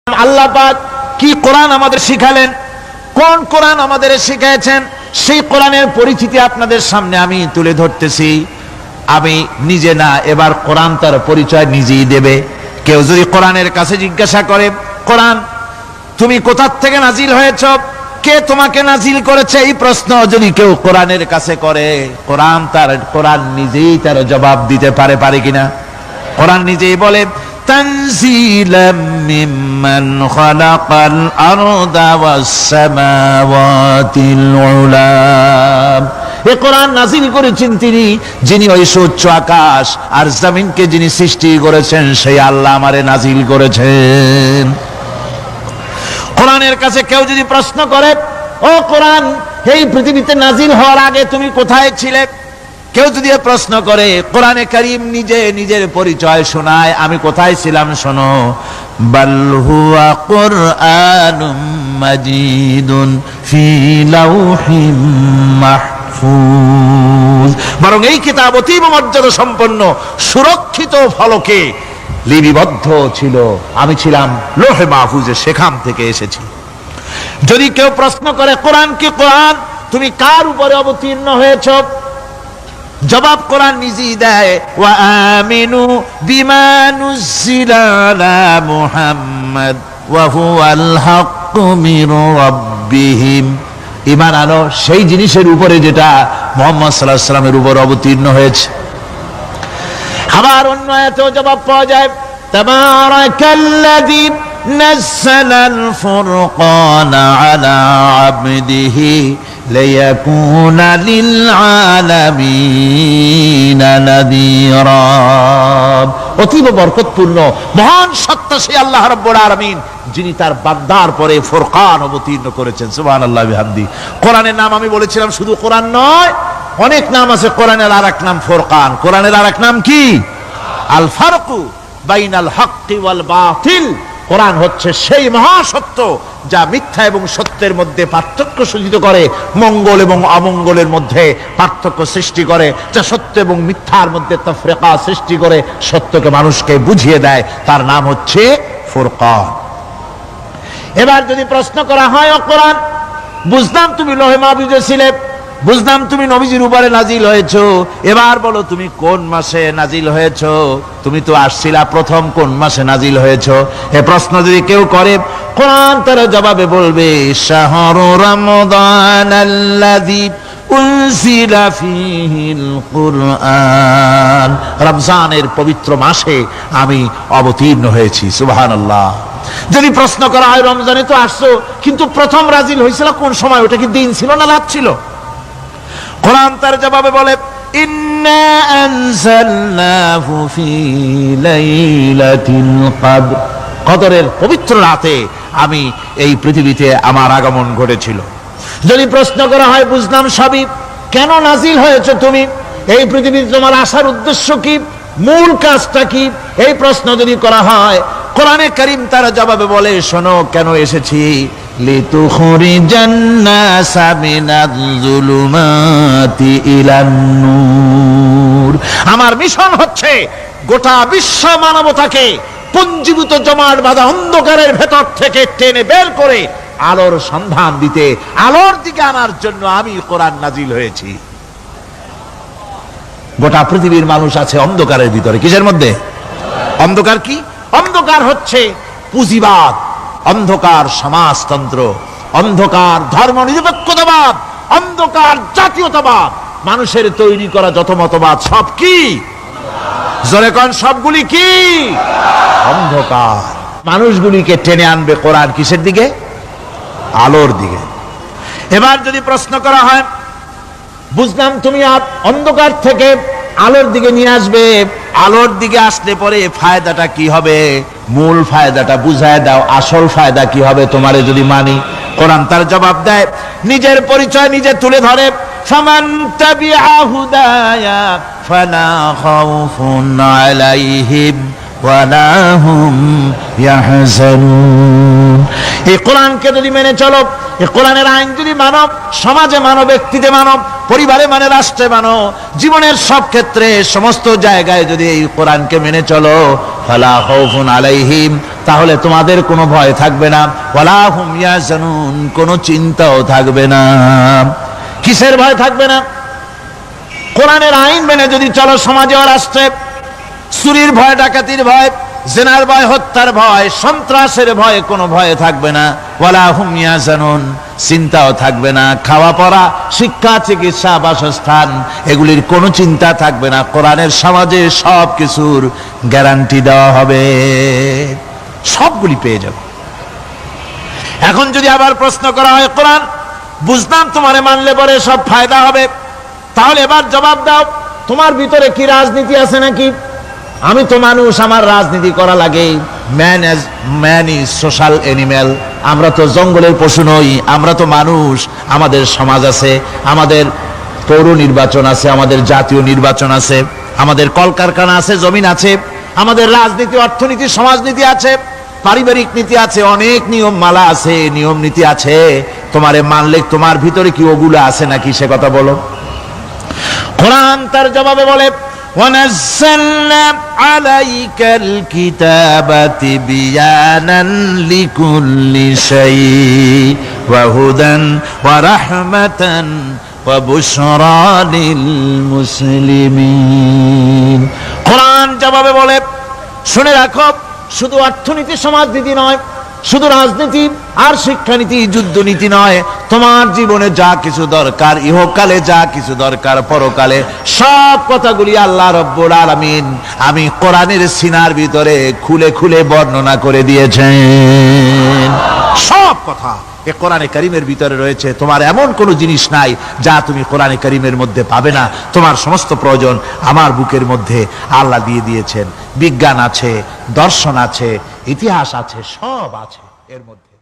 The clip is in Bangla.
আল্লাহ পাক কি কোরআন আমাদের শিখালেন, কোন কোরআন আমাদের শিখিয়েছেন, সেই কোরআনের পরিচিতি আপনাদের সামনে আমি তুলে ধরতেছি। আমি নিজে না, এবার কোরআন তার পরিচয় নিজেই দেবে। কেউ যদি কোরআনের কাছে জিজ্ঞাসা করে, কোরআন তুমি কোথা থেকে নাজিল হয়েছ, কে তোমাকে নাজিল করেছে, এই প্রশ্ন যদি কেউ কোরআনের কাছে করে, কোরআন নিজেই তার জবাব দিতে পারে কিনা? কোরআন নিজেই বলে, তানজিলাম মিম্মান খালাকাল আরদা ওয়াস সামাওয়াতিল উলা। এই কোরআন নাজিল করেছেন তিনি, যিনি ওই সুউচ্চ আকাশ আর জমিনকে যিনি সৃষ্টি করেছেন, সেই আল্লাহ আমারে নাজিল করেছেন। কোরআনের কাছে কেউ যদি প্রশ্ন করে, ও কোরআন, এই পৃথিবীতে নাজিল হওয়ার আগে তুমি কোথায় ছিলে, কেউ যদি প্রশ্ন করে, কোরআনে কারীম নিজে নিজের পরিচয় শোনায়, আমি কোথায় ছিলাম শোনো। বাল হুয়া কুরআনুম মাজিদুন ফি লাউহিম মাহফুজ। বরং এই কিতাব অতীব মর্যাদা সম্পন্ন সুরক্ষিত ফলকে লিপিবদ্ধ ছিল, আমি ছিলাম লৌহে মাহফুজে, সেখান থেকে এসেছি। যদি কেউ প্রশ্ন করে, কোরআন কি কোরআন, তুমি কার উপরে অবতীর্ণ হয়েছ, জবাব কোরআন নিজেই দেয়, ওয়া আমিনু বিমা নুজিলা আলা মুহাম্মাদ ওয়া হুয়াল হাক্কু মির রাব্বিহিম। ঈমান আনো সেই জিনিসের উপরে যেটা মুহাম্মদ সাল্লাল্লাহু আলাইহি ওয়াসাল্লামের উপর অবতীর্ণ হয়েছে। আবার অন্য আয়াতেও জবাব পাওয়া যায়, তাবারাকাল্লাযী নাযালাল ফুরকানা আলা আবদিহি লিয়াকুনা লিল আলামিনা নাযীরা। অতীব বরকতপূর্ণ মহান সত্তা সেই আল্লাহ রাব্বুল আলামিন, যিনি তার বান্দার পরে ফুরকান অবতীর্ণ করেছেন। সুবহানাল্লাহ বিহামদি। কোরআনের নাম আমি বলেছিলাম শুধু কোরআন নয়, অনেক নাম আছে। কোরআনের আরেক নাম ফুরকান। কোরআনের আরেক নাম কি? আল ফারকু বাইনাল হাক্কি ওয়াল বাতিল। কোরআন হচ্ছে সেই মহাসত্য যা মিথ্যা এবং সত্যের মধ্যে পার্থক্য সূচিত করে, মঙ্গল এবং অমঙ্গলের মধ্যে পার্থক্য সৃষ্টি করে, যা সত্য এবং মিথ্যার মধ্যে তাফরিকা সৃষ্টি করে, সত্যকে মানুষকে বুঝিয়ে দেয়। তার নাম হচ্ছে ফুরকান। এবার যদি প্রশ্ন করা হয়, ও কোরআন, বুঝলাম তুমি লৌহে মাহফুজে ছিলে, বুঝলাম তুমি নবীজির উপরে নাজিল হয়েছো, এবার বলো তুমি কোন মাসে নাজিল হয়েছো, তুমি তো আসছিলা প্রথম কোন মাসে নাজিল হয়েছো। এ প্রশ্ন যদি কেউ করে, কোরআন তার জবাবে বলবে, শাহরু রমাদানাল্লাযী উনজিলা ফীহিল কুরআন। রমজানের পবিত্র মাসে আমি অবতীর্ণ হয়েছি। সুবহানাল্লাহ। যদি প্রশ্ন করা হয়, রমজানে তো আসছো, কিন্তু প্রথম নাজিল হয়েছিল কোন সময়, ওটা কি দিন ছিল না রাত ছিল? কোরআন তার জবাবে বলে, ইন্না আনজালনাহু ফি লাইলাতিল কদর। কদরের পবিত্র রাতে আমি এই পৃথিবীতে আমার আগমন ঘটেছিল। যদি প্রশ্ন করা হয়, বুঝলাম সবই, কেন নাজিল হয়েছে তুমি, এই পৃথিবীতে তোমার আসার উদ্দেশ্য কি, মূল কাজটা কি, এই প্রশ্ন যদি করা হয়, কোরআনে কারীম তার জবাবে বলে, শোনো কেন এসেছি। লিতুখরিজান নাসা মিনাজ যুলুমাতি ইলান নূর। আমার মিশন হচ্ছে গোটা বিশ্ব মানবতাকে পুঞ্জীভূত জমাট বাঁধা অন্ধকারের ভেতর থেকে টেনে বের করে আলোর সন্ধান দিতে, আলোর দিকে আনার জন্য আমি কোরআন নাজিল হয়েছি। গোটা পৃথিবীর মানুষ আছে অন্ধকারের ভিতরে। কিসের মধ্যে? অন্ধকার কি? অন্ধকার হচ্ছে পুঁজিবাদ, অন্ধকার সমাজতন্ত্র, অন্ধকার ধর্ম নিরপেক্ষতাবাদ, অন্ধকার জাতীয়তাবাদ। মানুষের তৈরি করা যত মতবাদ সব কি? জোরে কোন, সবগুলি কি? অন্ধকার। মানুষগুলিকে টেনে আনবে কোরআন কিসের দিকে? আলোর দিকে। এবার যদি প্রশ্ন করা হয়, বুঝলাম তুমি অন্ধকার থেকে আলোর দিকে নিয়ে আসবে, আলোর দিকে আসলে পরে ফায়দাটা কি হবে, মূল ফায়দাটা বুঝায় দাও, আসল ফায়দা কি হবে তোমারে যদি মানি। কোরআন তার জবাব দেয়, নিজের পরিচয় নিজে তুলে ধরে, ফামান তাবিআ হুদায়া ফালা খাউফুন আলাইহিম ওয়ালা হুম ইয়াহজানুন। এই কোরআনকে যদি মেনে চলো, এই কোরআনের আইন যদি মানো, সমাজে মানো, ব্যক্তিতে মানো, পরিবারে মানে, রাষ্ট্রে মানো, জীবনের সব ক্ষেত্রে সমস্ত জায়গায় যদি এই কোরআনকে মেনে চলো, ফালা খাউফুন আলাইহিম, তাহলে তোমাদের কোনো ভয় থাকবে না, ওয়ালা হুম ইয়াহজানুন, কোনো চিন্তাও থাকবে না। কিসের ভয় থাকবে না? কোরআনের আইন মেনে যদি চলো সমাজে ও রাষ্ট্রে, চুরির ভয়, ডাকাতির ভয়, জিনার ভয়, হত্যার ভয়, সন্ত্রাসের ভয়, কোনো ভয় থাকবে না। ওয়ালা হুম ইয়াহজানুন, চিন্তাও থাকবে না। খাওয়া পড়া, শিক্ষা, চিকিৎসা, বাসস্থান, এগুলির কোনো চিন্তা থাকবে না। কোরআনের সমাজে সব কিছুর গ্যারান্টি দেওয়া হবে, সবগুলি পেয়ে যাবে। এখন যদি আবার প্রশ্ন করা হয়, কোরআন বুঝতাম তোমারে মানলে পরে সব ফায়দা হবে, তাহলে এবার জবাব দাও, তোমার ভিতরে কি রাজনীতি আছে নাকি? আমি তো মানুষ, আমার রাজনীতি করা লাগে। ম্যান ইজ সোশ্যাল অ্যানিম্যাল, আমরা তো জঙ্গলের পশু নই, আমরা তো মানুষ। আমাদের সমাজ আছে, আমাদের পৌর নির্বাচন আছে, আমাদের জাতীয় নির্বাচন আছে, আমাদের কলকারখানা আছে, জমিন আছে, আমাদের রাজনীতি, অর্থনীতি, সমাজনীতি আছে, পারিবারিক নীতি আছে, অনেক নিয়ম মালা আছে, নিয়ম নীতি আছে। তোমারে মানলে তোমার ভিতরে কি ওগুলো আছে নাকি, সে কথা বলো। কোরআন তার জবাবে বলে, وَنَزَّلْنَا عَلَيْكَ الْكِتَابَ تِبْيَانًا لِكُلِّ شَيْءٍ وَهُدًى وَرَحْمَةً وَبُشْرَى لِلْمُسْلِمِينَ। কোরআন জবাবে বলে, শুনে রাখো, শুধু অর্থনীতি, সমাজনীতি নয়, শুধু রাজনীতি আর শিক্ষানীতি, যুদ্ধনীতি নয়, তোমার জীবনে যা কিছু দরকার, ইহকালে যা কিছু দরকার, পরকালে, সব কথাগুলি আল্লাহ রব্বুল আলামিন আমি কোরআনের সিনার ভিতরে খুলে খুলে বর্ণনা করে দিয়েছেন। সব কথা এ কোরআনে কারীমের ভিতরে রয়েছে। তোমার এমন কোনো জিনিস নাই যা তুমি কোরআনে কারীমের মধ্যে পাবে না। তোমার সমস্ত প্রয়োজন আমার বুকের মধ্যে আল্লাহ দিয়ে দিয়েছেন। বিজ্ঞান আছে, দর্শন আছে, ইতিহাস আছে, সব আছে এর মধ্যে।